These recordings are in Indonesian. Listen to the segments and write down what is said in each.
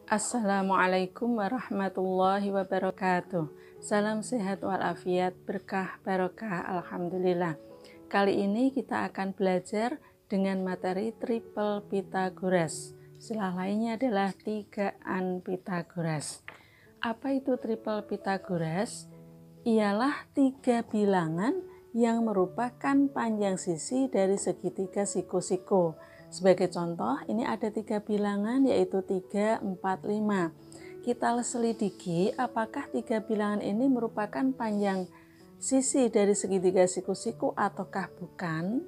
Assalamualaikum warahmatullahi wabarakatuh. Salam sehat walafiat, berkah barokah, alhamdulillah. Kali ini kita akan belajar dengan materi triple Pythagoras. Istilah lainnya adalah tigaan Pythagoras. Apa itu triple Pythagoras? Ialah tiga bilangan yang merupakan panjang sisi dari segitiga siku-siku. Sebagai contoh, ini ada tiga bilangan yaitu 3, 4, 5. Kita selidiki apakah tiga bilangan ini merupakan panjang sisi dari segitiga siku-siku ataukah bukan.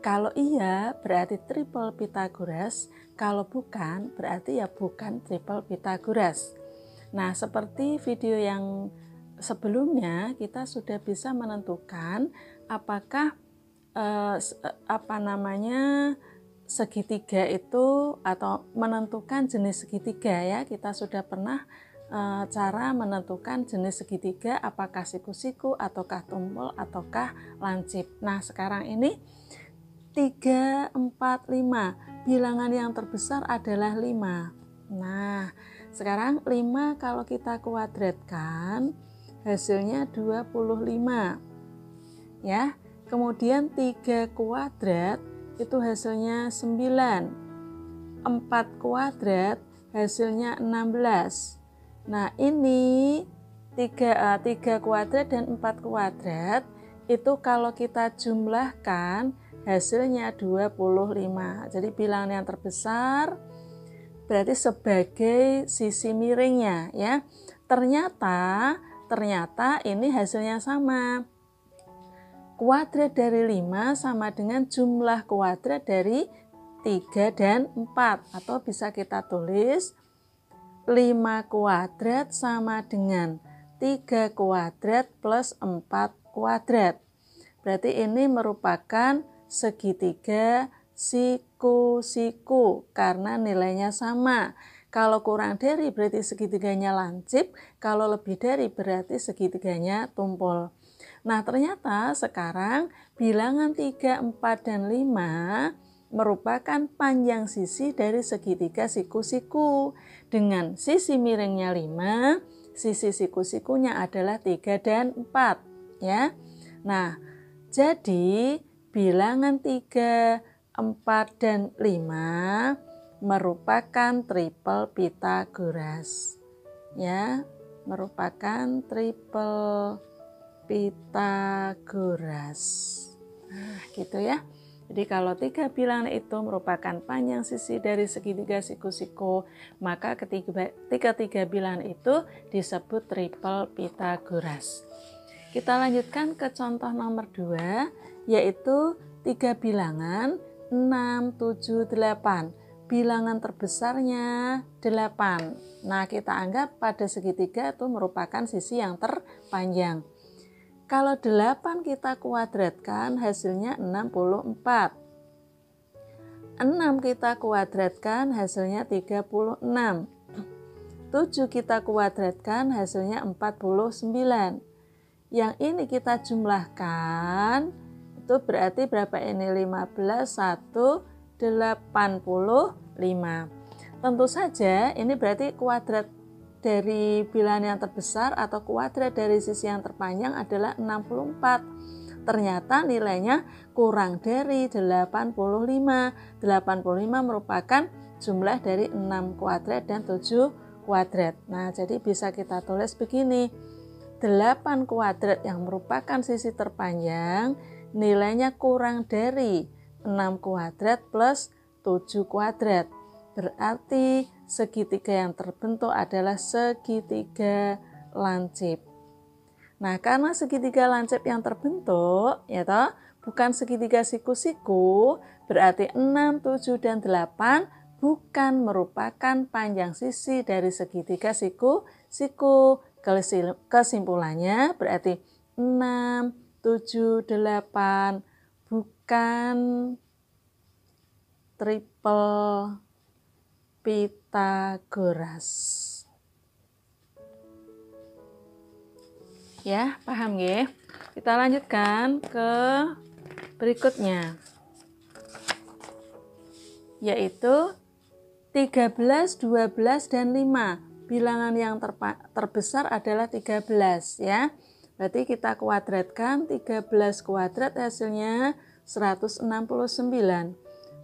Kalau iya, berarti triple Pythagoras. Kalau bukan, berarti ya bukan triple Pythagoras. Nah, seperti video yang sebelumnya, kita sudah bisa menentukan apakah segitiga itu atau menentukan jenis segitiga ya. Kita sudah pernah cara menentukan jenis segitiga apakah siku-siku ataukah tumpul ataukah lancip. Nah, sekarang ini 3, 4, 5. Bilangan yang terbesar adalah 5. Nah, sekarang 5 kalau kita kuadratkan hasilnya 25. Ya. Kemudian 3 kuadrat itu hasilnya 9, 4 kuadrat hasilnya 16. Nah, ini 3 kuadrat dan 4 kuadrat itu kalau kita jumlahkan hasilnya 25. Jadi bilangan yang terbesar berarti sebagai sisi miringnya ya. Ternyata ini hasilnya sama. Kuadrat dari 5 sama dengan jumlah kuadrat dari 3 dan 4. Atau bisa kita tulis 5 kuadrat sama dengan 3 kuadrat plus 4 kuadrat. Berarti ini merupakan segitiga siku-siku karena nilainya sama. Kalau kurang dari berarti segitiganya lancip, kalau lebih dari berarti segitiganya tumpul. Nah, ternyata sekarang bilangan 3, 4, dan 5 merupakan panjang sisi dari segitiga siku-siku. Dengan sisi miringnya 5, sisi siku-sikunya adalah 3 dan 4. Ya. Nah, jadi bilangan 3, 4, dan 5 merupakan triple Pythagoras. Ya, merupakan triple Pythagoras. Nah, gitu ya. Jadi kalau tiga bilangan itu merupakan panjang sisi dari segitiga siku-siku, maka tiga bilangan itu disebut triple Pythagoras. Kita lanjutkan ke contoh nomor 2, yaitu tiga bilangan 6, 7, 8. Bilangan terbesarnya 8. Nah, kita anggap pada segitiga itu merupakan sisi yang terpanjang. Kalau 8 kita kuadratkan hasilnya 64. 6 kita kuadratkan hasilnya 36. 7 kita kuadratkan hasilnya 49. Yang ini kita jumlahkan itu berarti berapa ini? 15, 1, 85. Tentu saja ini berarti kuadrat dari bilangan yang terbesar atau kuadrat dari sisi yang terpanjang adalah 64. Ternyata nilainya kurang dari 85. 85 merupakan jumlah dari 6 kuadrat dan 7 kuadrat. Nah, jadi bisa kita tulis begini. 8 kuadrat yang merupakan sisi terpanjang, nilainya kurang dari 6 kuadrat plus 7 kuadrat. Berarti segitiga yang terbentuk adalah segitiga lancip. Nah, karena segitiga lancip yang terbentuk, ya toh, bukan segitiga siku-siku, berarti 6, 7, dan 8 bukan merupakan panjang sisi dari segitiga siku-siku. Kesimpulannya berarti 6, 7, 8 bukan triple Pythagoras. Ya, paham ya? Kita lanjutkan ke berikutnya, yaitu 13, 12, dan 5. Bilangan yang terbesar adalah 13 ya. Berarti kita kuadratkan 13 kuadrat hasilnya 169.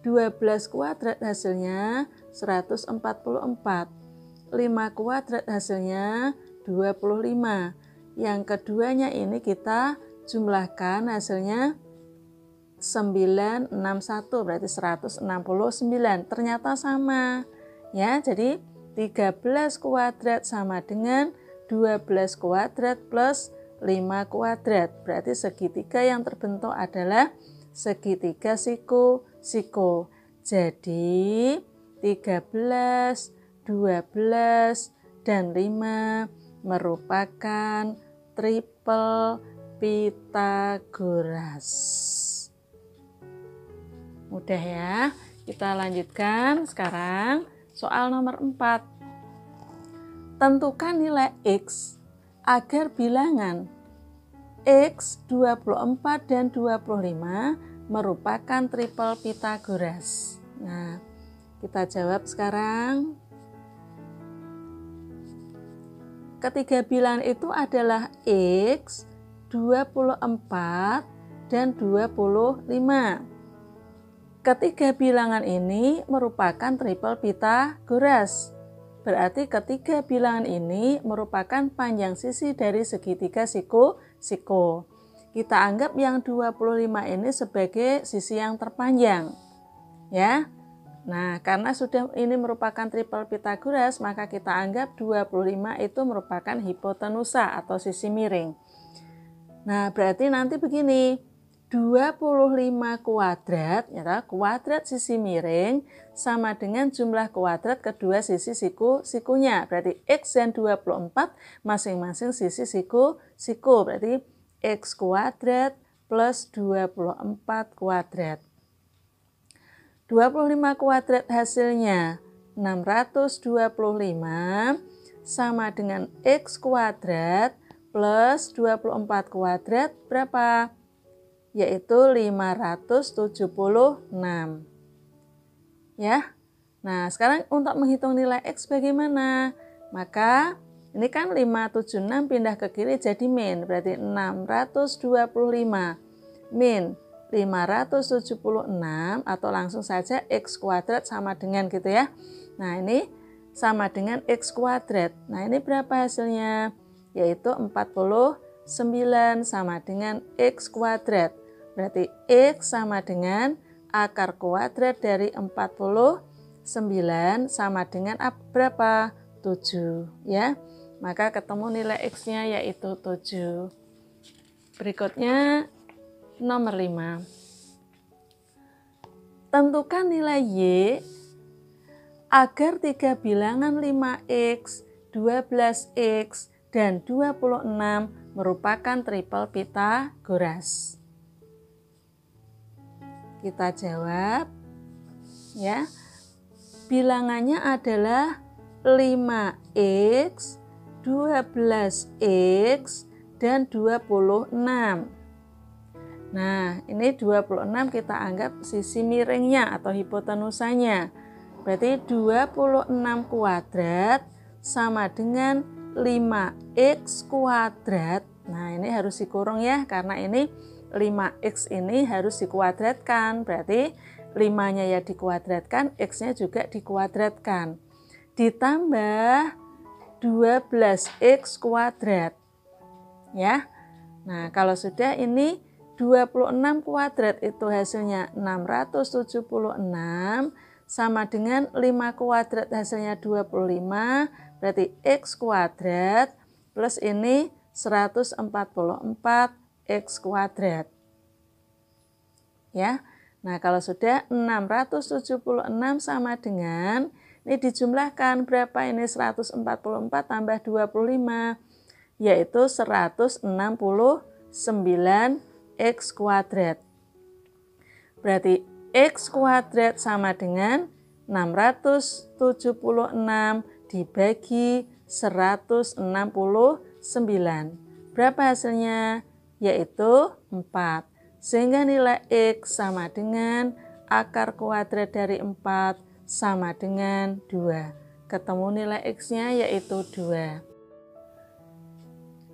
12 kuadrat hasilnya 144. 5 kuadrat hasilnya 25. Yang keduanya ini kita jumlahkan hasilnya 961, berarti 169. Ternyata sama ya. Jadi 13 kuadrat sama dengan 12 kuadrat plus 5 kuadrat. Berarti segitiga yang terbentuk adalah segitiga siku-siku. Jadi 13, 12, dan 5 merupakan triple Pythagoras. Mudah ya. Kita lanjutkan sekarang soal nomor 4. Tentukan nilai X agar bilangan X 24 dan 25 merupakan triple Pythagoras. Nah, kita jawab sekarang. Ketiga bilangan itu adalah X, 24, dan 25. Ketiga bilangan ini merupakan triple Pythagoras. Berarti ketiga bilangan ini merupakan panjang sisi dari segitiga siku-siku. Kita anggap yang 25 ini sebagai sisi yang terpanjang. Ya. Nah, karena sudah ini merupakan triple Pythagoras, maka kita anggap 25 itu merupakan hipotenusa atau sisi miring. Nah, berarti nanti begini, 25 kuadrat, ya, kuadrat sisi miring sama dengan jumlah kuadrat kedua sisi siku-sikunya. Berarti X dan 24 masing-masing sisi siku-siku. Berarti X kuadrat plus 24 kuadrat. 25 kuadrat hasilnya 625 sama dengan X kuadrat plus 24 kuadrat berapa? Yaitu 576. Ya. Nah, sekarang untuk menghitung nilai X bagaimana? Maka ini kan 576 pindah ke kiri jadi min, berarti 625 min 576 atau langsung saja X kuadrat sama dengan gitu ya. Nah, ini sama dengan X kuadrat. Nah, ini berapa hasilnya? Yaitu 49 sama dengan X kuadrat. Berarti X sama dengan akar kuadrat dari 49 sama dengan berapa? 7 ya. Maka ketemu nilai X-nya yaitu 7. Berikutnya nomor 5. Tentukan nilai Y agar tiga bilangan 5X, 12X, dan 26 merupakan triple Pythagoras. Kita jawab ya. Bilangannya adalah 5X, 12X, dan 26. Nah, ini 26 kita anggap sisi miringnya atau hipotenusanya. Berarti 26 kuadrat sama dengan 5X kuadrat. Nah, ini harus dikurung ya, karena ini 5X ini harus dikuadratkan, berarti 5-nya ya dikuadratkan, X-nya juga dikuadratkan. Ditambah 12X kuadrat. Ya. Nah, kalau sudah ini 26 kuadrat itu hasilnya 676 sama dengan 5 kuadrat hasilnya 25, berarti X kuadrat plus ini 144 X kuadrat. Ya. Nah, kalau sudah 676 sama dengan, ini dijumlahkan berapa ini 144 tambah 25, yaitu 169 X kuadrat. Berarti X kuadrat sama dengan 676 dibagi 169. Berapa hasilnya? Yaitu 4. Sehingga nilai X sama dengan akar kuadrat dari 4 sama dengan 2. Ketemu nilai X-nya yaitu 2.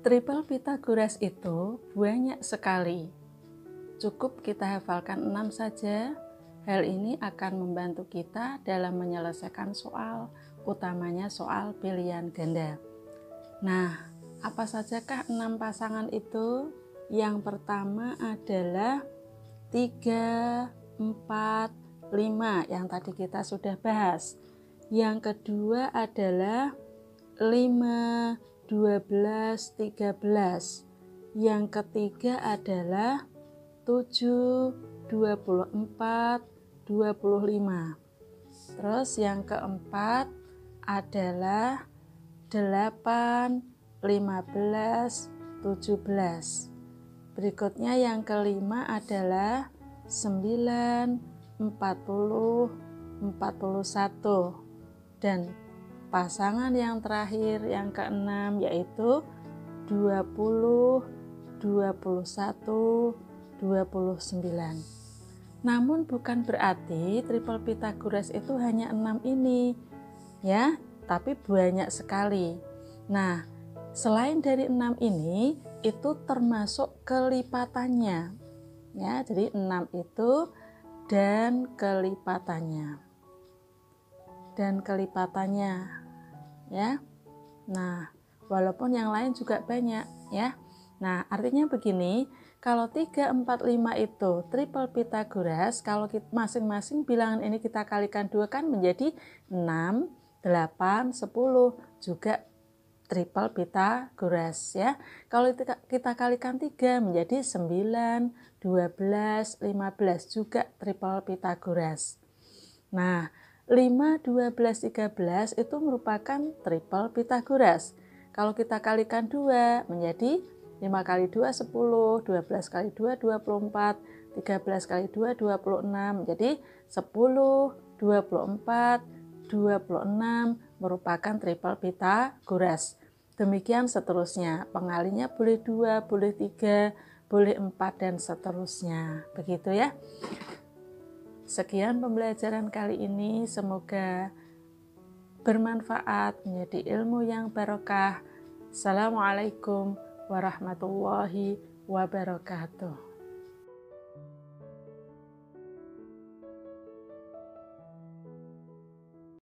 Triple Pythagoras itu banyak sekali. Cukup kita hafalkan 6 saja. Hal ini akan membantu kita dalam menyelesaikan soal, utamanya soal pilihan ganda. Nah, apa sajakah 6 pasangan itu? Yang pertama adalah 3, 4, 5 yang tadi kita sudah bahas. Yang kedua adalah 5, 12, 13. Yang ketiga adalah 7, 24, 25. Terus yang keempat adalah 8, 15, 17. Berikutnya yang kelima adalah 9, 40, 41. Dan pasangan yang terakhir yang keenam yaitu 20, 21, 29. Namun bukan berarti triple Pythagoras itu hanya 6 ini, ya, tapi banyak sekali. Nah, selain dari 6 ini, itu termasuk kelipatannya. Ya, jadi 6 itu dan kelipatannya. Ya. Nah, walaupun yang lain juga banyak, ya. Nah, artinya begini, kalau 3, 4, 5 itu triple Pythagoras, kalau masing-masing bilangan ini kita kalikan 2 kan menjadi 6, 8, 10, juga triple Pythagoras, ya. Kalau kita kalikan 3 menjadi 9, 12, 15, juga triple Pythagoras. Nah, 5, 12, 13 itu merupakan triple Pythagoras. Kalau kita kalikan 2 menjadi 5 kali 2, 10, 12 kali 2, 24, 13 kali 2, 26. Jadi 10, 24, 26 merupakan triple Pythagoras. Demikian seterusnya. Pengalinya boleh 2, boleh 3, boleh 4, dan seterusnya. Begitu ya. Sekian pembelajaran kali ini. Semoga bermanfaat, menjadi ilmu yang barokah. Assalamualaikum warahmatullahi wabarakatuh.